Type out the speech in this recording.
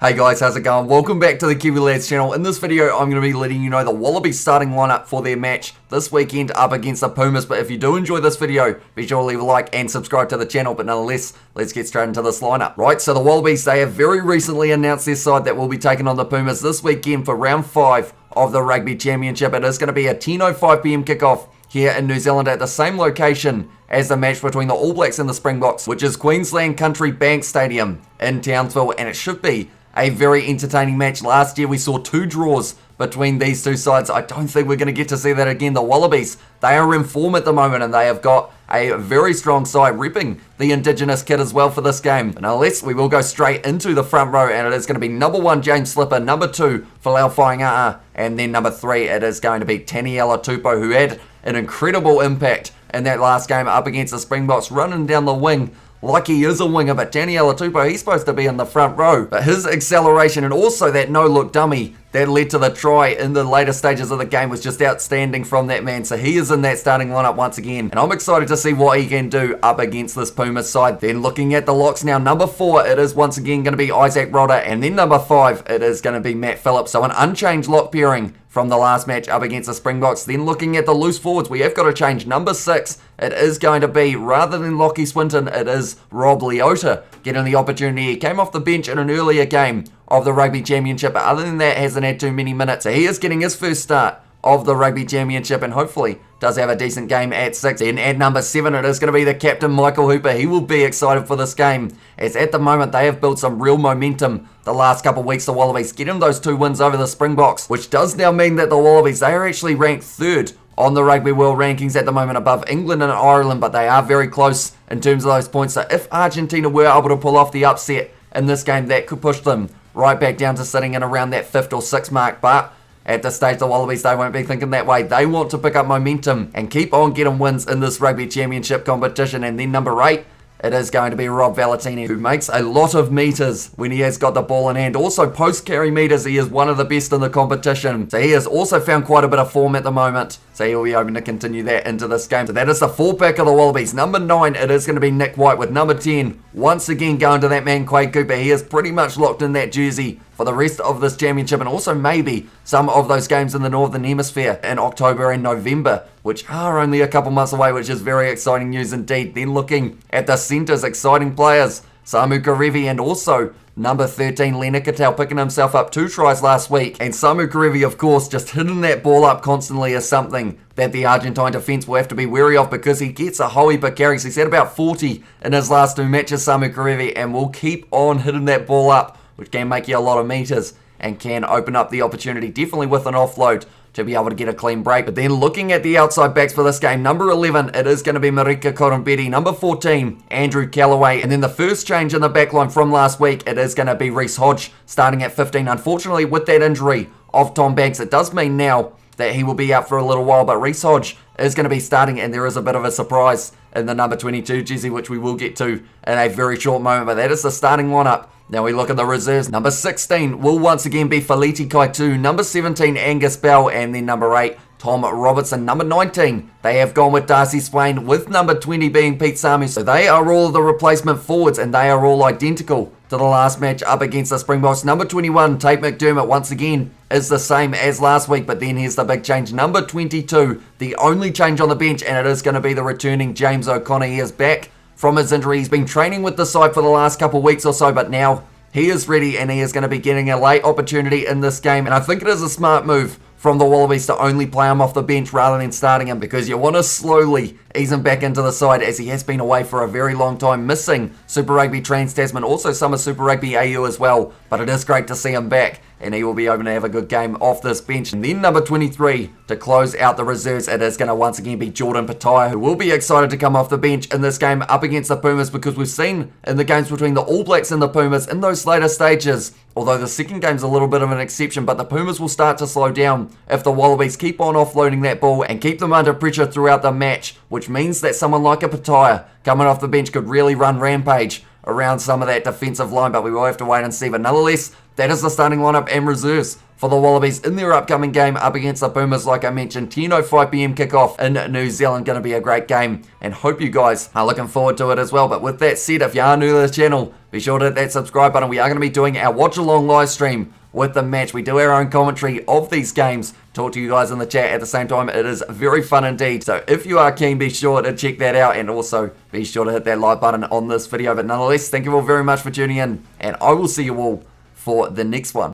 Hey guys, how's it going? Welcome back to the Kiwi Lads channel. In this video, I'm going to be letting you know the Wallabies starting lineup for their match this weekend up against the Pumas. But if you do enjoy this video, be sure to leave a like and subscribe to the channel. But nonetheless, let's get straight into this lineup. Right, so the Wallabies, they have very recently announced their side that will be taking on the Pumas this weekend for round 5 of the Rugby Championship. It is going to be a 10:05 PM kickoff here in New Zealand at the same location as the match between the All Blacks and the Springboks, which is Queensland Country Bank Stadium in Townsville, and it should be a very entertaining match. Last year we saw 2 draws between these two sides. I don't think we're going to get to see that again. The Wallabies, they are in form at the moment and they have got a very strong side repping the Indigenous kit as well for this game. But nonetheless, we will go straight into the front row, and it is going to be number 1 James Slipper, number 2 Folau Fainga'a, and then number 3 it is going to be Taniela Tupou, who had an incredible impact in that last game up against the Springboks, running down the wing like he is a winger. But Taniela Tupou, he's supposed to be in the front row. But his acceleration and also that no-look dummy that led to the try in the later stages of the game was just outstanding from that man. So he is in that starting lineup once again, and I'm excited to see what he can do up against this Pumas side. Then looking at the locks now, number 4, it is once again going to be Isaac Rodder, and then number 5, it is going to be Matt Phillips. So an unchanged lock pairing from the last match up against the Springboks. Then looking at the loose forwards, we have got to change. Number 6, it is going to be, rather than Lockie Swinton, it is Rob Leota getting the opportunity. He came off the bench in an earlier game of the Rugby Championship, but other than that, hasn't had too many minutes. So he is getting his first start of the Rugby Championship and hopefully does have a decent game at 6. Then at number 7, it is going to be the captain, Michael Hooper. He will be excited for this game, as at the moment they have built some real momentum the last couple of weeks. The Wallabies getting those 2 wins over the Springboks, which does now mean that the Wallabies, they are actually ranked 3rd on the Rugby World Rankings at the moment, above England and Ireland, but they are very close in terms of those points. So if Argentina were able to pull off the upset in this game, that could push them right back down to sitting in around that 5th or 6th mark. But at this stage, the Wallabies, they won't be thinking that way. They want to pick up momentum and keep on getting wins in this Rugby Championship competition. And then number 8, it is going to be Rob Valentini, who makes a lot of meters when he has got the ball in hand. Also, post-carry meters, he is one of the best in the competition. So he has also found quite a bit of form at the moment. So he'll be hoping to continue that into this game. So that is the 4-pack of the Wallabies. Number 9, it is going to be Nick White, with number 10 once again going to that man, Quade Cooper. He is pretty much locked in that jersey for the rest of this championship, and also maybe some of those games in the Northern Hemisphere in October and November, which are only a couple months away, which is very exciting news indeed. Then looking at the centres, exciting players, Samu Karevi and also number 13, Lena Cattell, picking himself up 2 tries last week. And Samu Karevi, of course, just hitting that ball up constantly is something that the Argentine defence will have to be wary of, because he gets a whole heap of carries. He's had about 40 in his last 2 matches, Samu Karevi, and will keep on hitting that ball up, which can make you a lot of meters and can open up the opportunity, definitely with an offload, to be able to get a clean break. But then looking at the outside backs for this game, number 11, it is going to be Marika Korombedi. Number 14, Andrew Callaway. And then the first change in the backline from last week, it is going to be Reece Hodge starting at 15. Unfortunately, with that injury of Tom Banks, it does mean now that he will be out for a little while. But Reece Hodge is going to be starting, and there is a bit of a surprise in the number 22 jersey, which we will get to in a very short moment. But that is the starting lineup. Now we look at the reserves. Number 16 will once again be Feleti Kaitu. Number 17, Angus Bell. And then number 8, Tom Robertson. Number 19, they have gone with Darcy Swain, with number 20 being Pete Samu. So they are all the replacement forwards, and they are all identical to the last match up against the Springboks. Number 21, Tate McDermott, once again is the same as last week, but then here's the big change. Number 22, the only change on the bench, and it is going to be the returning James O'Connor. He is back from his injury. He's been training with the side for the last couple of weeks or so, but now he is ready and he is going to be getting a late opportunity in this game. And I think it is a smart move from the Wallabies to only play him off the bench rather than starting him, because you want to slowly ease him back into the side, as he has been away for a very long time, missing Super Rugby Trans-Tasman, also some of Super Rugby AU as well. But it is great to see him back, and he will be able to have a good game off this bench. And then number 23, to close out the reserves, it is going to once again be Jordan Petaia, who will be excited to come off the bench in this game up against the Pumas, because we've seen in the games between the All Blacks and the Pumas in those later stages, although the second game's a little bit of an exception, but the Pumas will start to slow down if the Wallabies keep on offloading that ball and keep them under pressure throughout the match, which means that someone like a Petaia coming off the bench could really run rampage around some of that defensive line. But we will have to wait and see. But nonetheless, that is the starting lineup and reserves for the Wallabies in their upcoming game up against the Pumas. Like I mentioned, 10:05 PM kickoff in New Zealand. Going to be a great game, and hope you guys are looking forward to it as well. But with that said, if you are new to the channel, be sure to hit that subscribe button. We are going to be doing our watch along live stream with the match. We do our own commentary of these games, talk to you guys in the chat at the same time. It is very fun indeed. So if you are keen, be sure to check that out, and also be sure to hit that like button on this video. But nonetheless, thank you all very much for tuning in, and I will see you all for the next one.